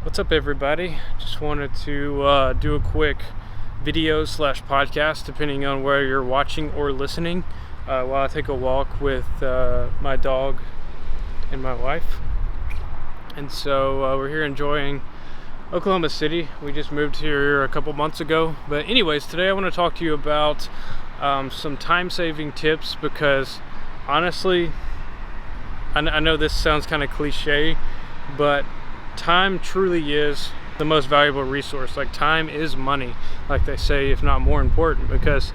What's up, everybody? Just wanted to do a quick video / podcast, depending on where you're watching or listening, while I take a walk with my dog and my wife. And so we're here enjoying Oklahoma City. We just moved here a couple months ago. But anyways, today I want to talk to you about some time-saving tips, because honestly, I know this sounds kind of cliche, but time truly is the most valuable resource. Like, time is money, like they say, if not more important. Because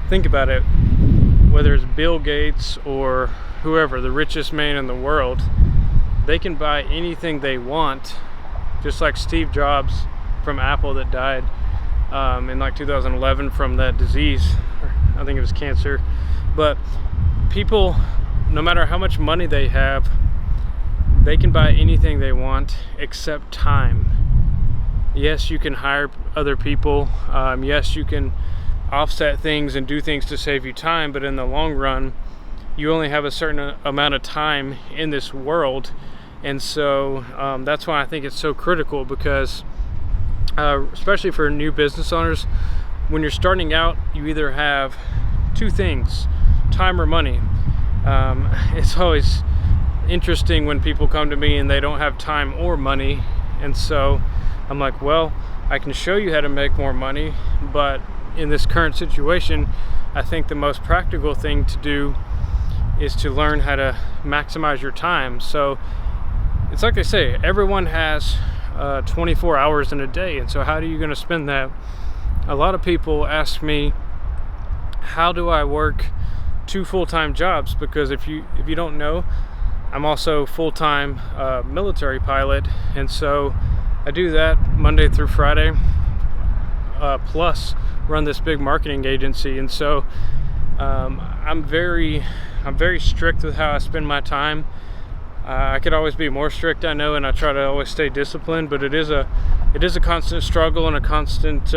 think about it, whether it's Bill Gates or whoever, the richest man in the world, they can buy anything they want, just like Steve Jobs from Apple that died in like 2011 from that disease. I think it was cancer. But people, no matter how much money they have, they can buy anything they want except time. Yes, you can hire other people. Yes, you can offset things and do things to save you time, but in the long run, you only have a certain amount of time in this world. And so that's why I think it's so critical, because especially for new business owners, when you're starting out, you either have two things: time or money. It's always interesting when people come to me and they don't have time or money, and so I'm like, well, I can show you how to make more money, but in this current situation, I think the most practical thing to do is to learn how to maximize your time. So it's like they say, everyone has 24 hours in a day, and so how are you going to spend that? A lot of people ask me, how do I work 2 full-time jobs? Because if you don't know, I'm also full-time military pilot, and so I do that Monday through Friday, plus run this big marketing agency. And so I'm very strict with how I spend my time. I could always be more strict, I know, and I try to always stay disciplined, but it is a constant struggle and a constant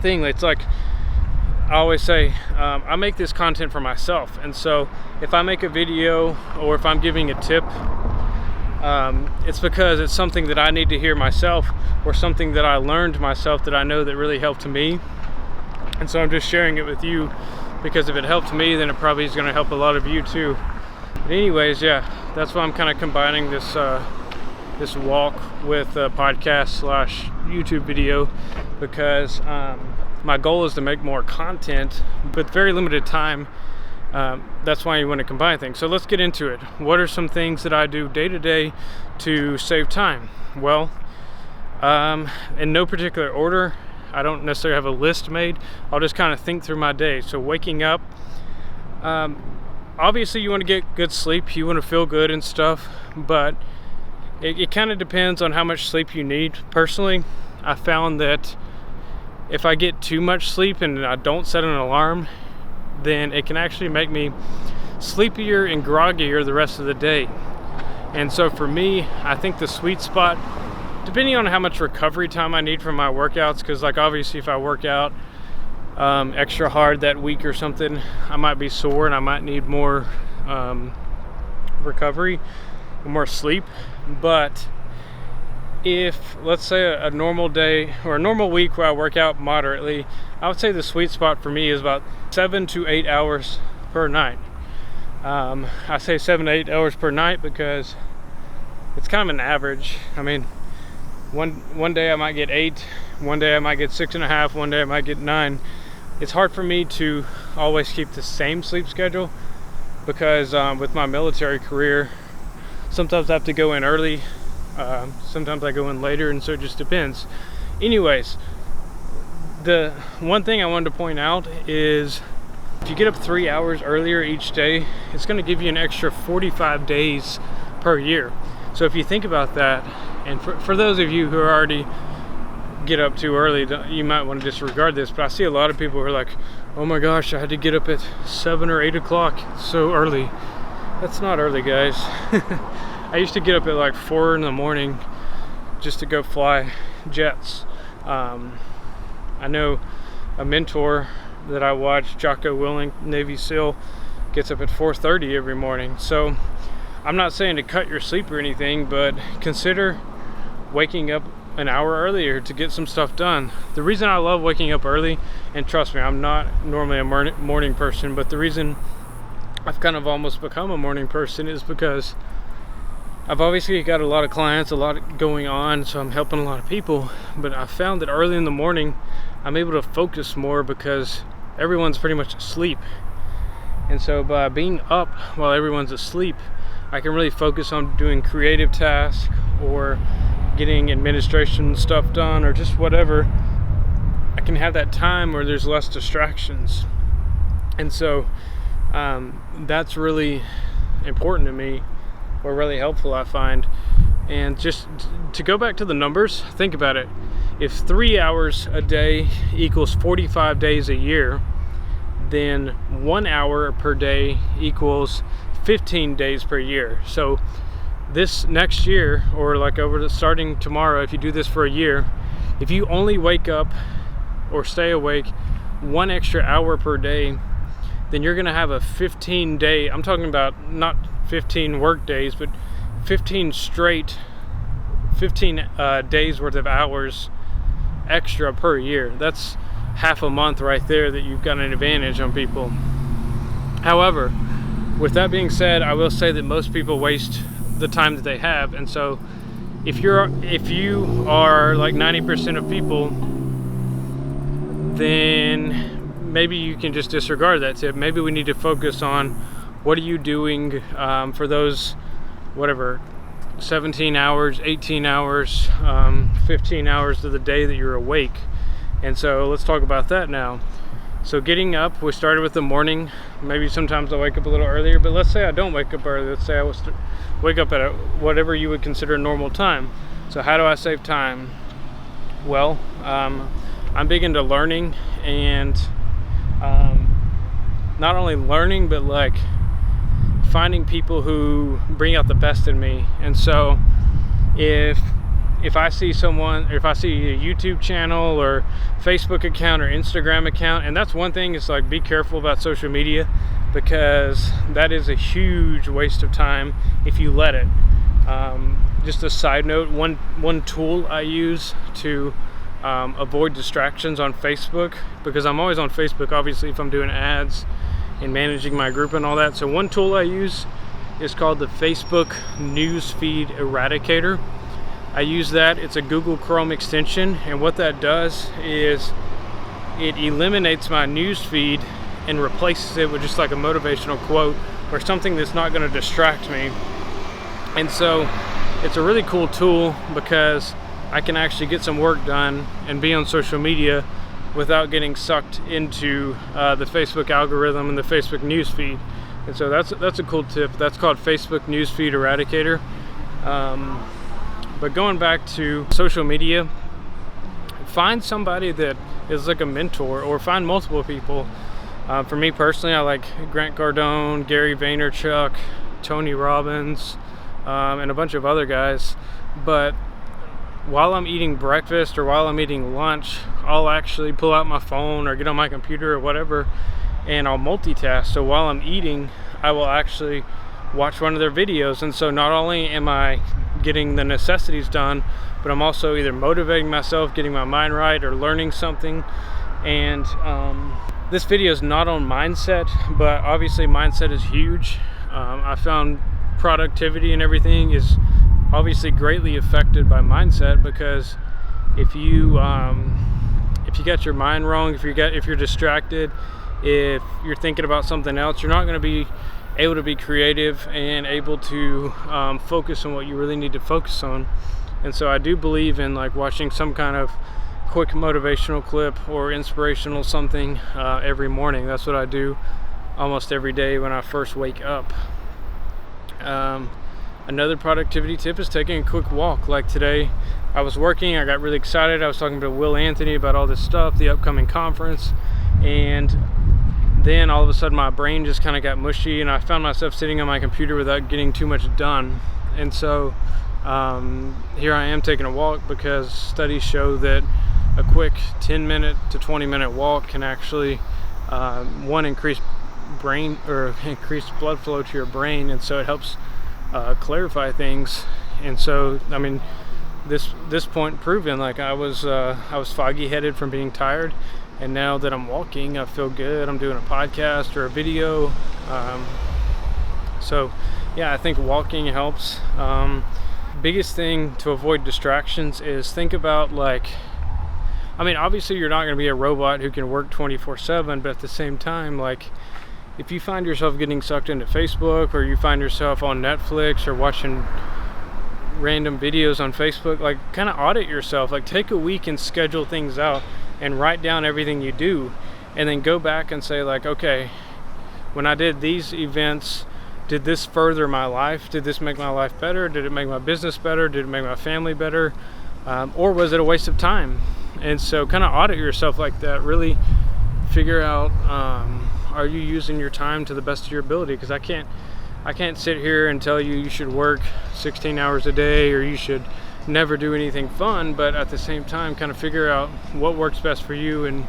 thing. It's like I always say, I make this content for myself, and so if I make a video or if I'm giving a tip, it's because it's something that I need to hear myself, or something that I learned myself that I know that really helped me. And so I'm just sharing it with you, because if it helped me, then it probably is going to help a lot of you too. But anyways, yeah, that's why I'm kind of combining this this walk with a podcast / YouTube video, because my goal is to make more content with very limited time. That's why you want to combine things. So let's get into it. What are some things that I do day to day to save time? Well, in no particular order. I don't necessarily have a list made. I'll just kind of think through my day. So waking up, obviously you want to get good sleep. You want to feel good and stuff, but it kind of depends on how much sleep you need. Personally, I found that if I get too much sleep and I don't set an alarm, then it can actually make me sleepier and groggier the rest of the day. And so for me, I think the sweet spot, depending on how much recovery time I need from my workouts, because like obviously if I work out extra hard that week or something, I might be sore and I might need more recovery, more sleep. But if, let's say, a normal day or a normal week where I work out moderately, I would say the sweet spot for me is about 7 to 8 hours per night. I say 7 to 8 hours per night because it's kind of an average. I mean, one day I might get 8, one day I might get 6.5, one day I might get 9. It's hard for me to always keep the same sleep schedule, because with my military career, sometimes I have to go in early, sometimes I go in later, and so it just depends. Anyways, the one thing I wanted to point out is, if you get up 3 hours earlier each day, it's going to give you an extra 45 days per year. So if you think about that, and for those of you who already get up too early, you might want to disregard this, but I see a lot of people who are like, oh my gosh, I had to get up at 7 or 8 o'clock, it's so early. That's not early, guys. I used to get up at like 4 in the morning just to go fly jets. I know a mentor that I watch, Jocko Willink, Navy SEAL, gets up at 4:30 every morning. So I'm not saying to cut your sleep or anything, but consider waking up an hour earlier to get some stuff done. The reason I love waking up early, and trust me, I'm not normally a morning person, but the reason I've kind of almost become a morning person is because I've obviously got a lot of clients, a lot going on, so I'm helping a lot of people, but I found that early in the morning I'm able to focus more because everyone's pretty much asleep. And so by being up while everyone's asleep, I can really focus on doing creative tasks or getting administration stuff done or just whatever. I can have that time where there's less distractions. And so that's really important to me, or really helpful, I find. And just to go back to the numbers, think about it. If 3 hours a day equals 45 days a year, then 1 hour per day equals 15 days per year. So this next year, or like starting tomorrow, if you do this for a year, if you only wake up or stay awake 1 extra hour per day, then you're gonna have a 15 day, I'm talking about not 15 work days, but 15 days worth of hours extra per year. That's half a month right there that you've got an advantage on people. However, with that being said, I will say that most people waste the time that they have, and so if you are like 90% of people, then maybe you can just disregard that tip. Maybe we need to focus on what are you doing for those 17 hours, 18 hours, 15 hours of the day that you're awake. And so let's talk about that now. So getting up, we started with the morning. Maybe sometimes I wake up a little earlier, but let's say I don't wake up early. Let's say I wake up at whatever you would consider normal time. So how do I save time? Well, I'm big into learning, and not only learning, but like finding people who bring out the best in me. And so if I see someone, or if I see a YouTube channel or Facebook account or Instagram account, and that's one thing, is like be careful about social media, because that is a huge waste of time if you let it. Just a side note, one tool I use to avoid distractions on Facebook, because I'm always on Facebook obviously if I'm doing ads and managing my group and all that. So one tool I use is called the Facebook Newsfeed Eradicator. I use that. It's a Google Chrome extension, and what that does is it eliminates my news feed and replaces it with just like a motivational quote or something that's not going to distract me. And so it's a really cool tool because I can actually get some work done and be on social media without getting sucked into the Facebook algorithm and the Facebook news feed. And so that's a cool tip. That's called Facebook Newsfeed Eradicator. But going back to social media, find somebody that is like a mentor, or find multiple people. For me personally, I like Grant Cardone, Gary Vaynerchuk, Tony Robbins, and a bunch of other guys. But while I'm eating breakfast or while I'm eating lunch, I'll actually pull out my phone or get on my computer or whatever, and I'll multitask. So while I'm eating, I will actually watch one of their videos. And so not only am I getting the necessities done, but I'm also either motivating myself, getting my mind right, or learning something. And this video is not on mindset, but obviously mindset is huge. I found productivity and everything is obviously greatly affected by mindset, because if you got your mind wrong, if you're distracted, if you're thinking about something else, you're not going to be able to be creative and able to focus on what you really need to focus on. And so I do believe in like watching some kind of quick motivational clip or inspirational something every morning. That's what I do almost every day when I first wake up. Another productivity tip is taking a quick walk. Like today, I was working, I got really excited. I was talking to Will Anthony about all this stuff, the upcoming conference, and then all of a sudden my brain just kind of got mushy, and I found myself sitting on my computer without getting too much done. And so here I am taking a walk, because studies show that a quick 10-minute to 20-minute walk can actually increase blood flow to your brain, and so it helps clarify things. And so, I mean, this point proven. Like I was foggy headed from being tired, and now that I'm walking, I feel good. I'm doing a podcast or a video. So yeah, I think walking helps. Biggest thing to avoid distractions is think about, like, I mean, obviously you're not going to be a robot who can work 24/7, but at the same time, like, if you find yourself getting sucked into Facebook, or you find yourself on Netflix or watching random videos on Facebook, like, kind of audit yourself. Like, take a week and schedule things out and write down everything you do, and then go back and say, like, okay, when I did these events, did this further my life? Did this make my life better? Did it make my business better? Did it make my family better? Or was it a waste of time? And so kind of audit yourself like that. Really figure out, are you using your time to the best of your ability? Because I can't sit here and tell you should work 16 hours a day, or you should never do anything fun, but at the same time kind of figure out what works best for you. And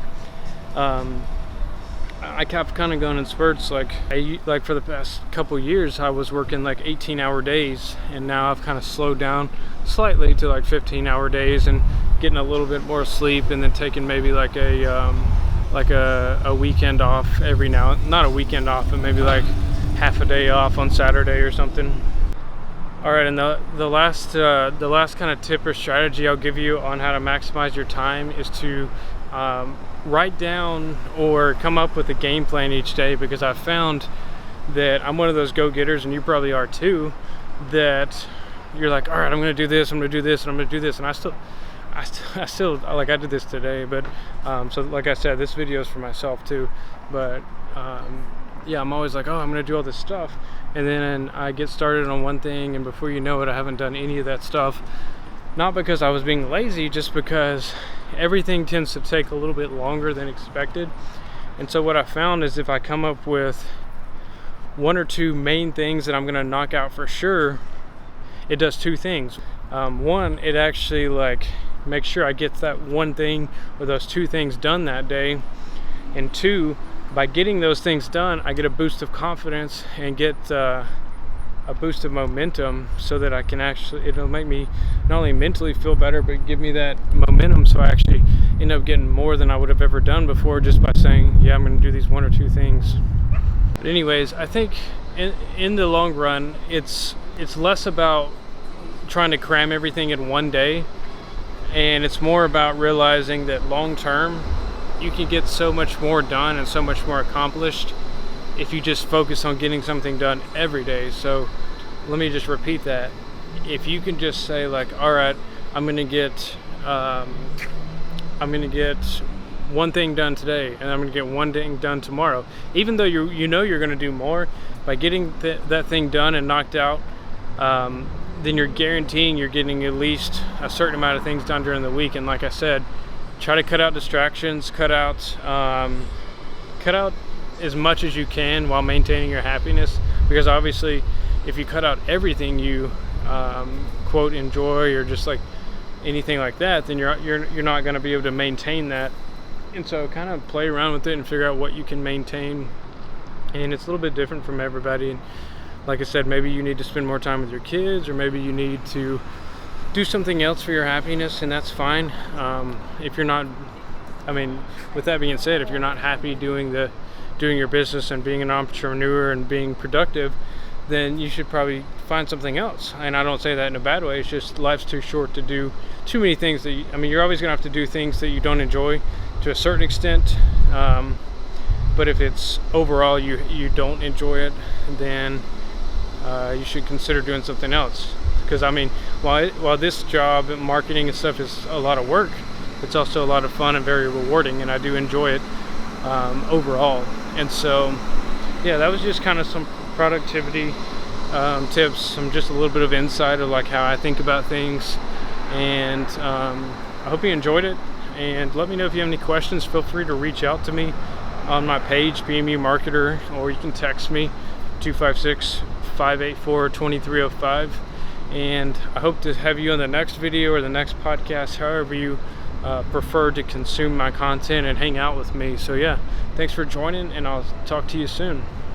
I kept kind of going in spurts. Like for the past couple years, I was working like 18-hour days, and now I've kind of slowed down slightly to like 15-hour days, and getting a little bit more sleep, and then taking maybe like a weekend off every now, not a weekend off, but maybe like half a day off on Saturday or something. All right, and the last kind of tip or strategy I'll give you on how to maximize your time is to write down or come up with a game plan each day, because I've found that I'm one of those go-getters, and you probably are too, that you're like, all right, I'm going to do this, I'm going to do this, and I'm going to do this, and I still like, I did this today, but so like I said, this video is for myself too, but yeah, I'm always like, oh, I'm going to do all this stuff, and then I get started on one thing, and before you know it, I haven't done any of that stuff. Not because I was being lazy, just because everything tends to take a little bit longer than expected. And so what I found is, if I come up with one or two main things that I'm going to knock out for sure, it does two things. One, it actually like makes sure I get that one thing or those two things done that day. And two, by getting those things done, I get a boost of confidence and get a boost of momentum, so that I can actually, it'll make me not only mentally feel better, but give me that momentum, so I actually end up getting more than I would have ever done before, just by saying, yeah, I'm going to do these one or two things. But anyways, I think in the long run, it's less about trying to cram everything in one day, and it's more about realizing that long term you can get so much more done and so much more accomplished if you just focus on getting something done every day. So let me just repeat that. If you can just say, like, all right, I'm gonna get one thing done today, and I'm gonna get one thing done tomorrow, even though you know you're gonna do more, by getting that thing done and knocked out, then you're guaranteeing you're getting at least a certain amount of things done during the week. And like I said, try to cut out distractions, cut out as much as you can while maintaining your happiness, because obviously if you cut out everything you quote enjoy, or just like anything like that, then you're not going to be able to maintain that. And so kind of play around with it and figure out what you can maintain, and it's a little bit different from everybody. And like I said, maybe you need to spend more time with your kids, or maybe you need to do something else for your happiness, and that's fine. If you're not, I mean, with that being said, if you're not happy doing your business and being an entrepreneur and being productive, then you should probably find something else. And I don't say that in a bad way. It's just life's too short to do too many things that you're always going to have to do things that you don't enjoy to a certain extent. But if it's overall you don't enjoy it, then you should consider doing something else. Because I mean, while this job, marketing and stuff, is a lot of work, it's also a lot of fun and very rewarding, and I do enjoy it overall. And so yeah, that was just kind of some productivity tips, just a little bit of insight of like how I think about things. And I hope you enjoyed it, and let me know if you have any questions. Feel free to reach out to me on my page, BMU Marketer, or you can text me 256-584-2305. And I hope to have you on the next video or the next podcast, however you prefer to consume my content and hang out with me. So yeah, thanks for joining, and I'll talk to you soon.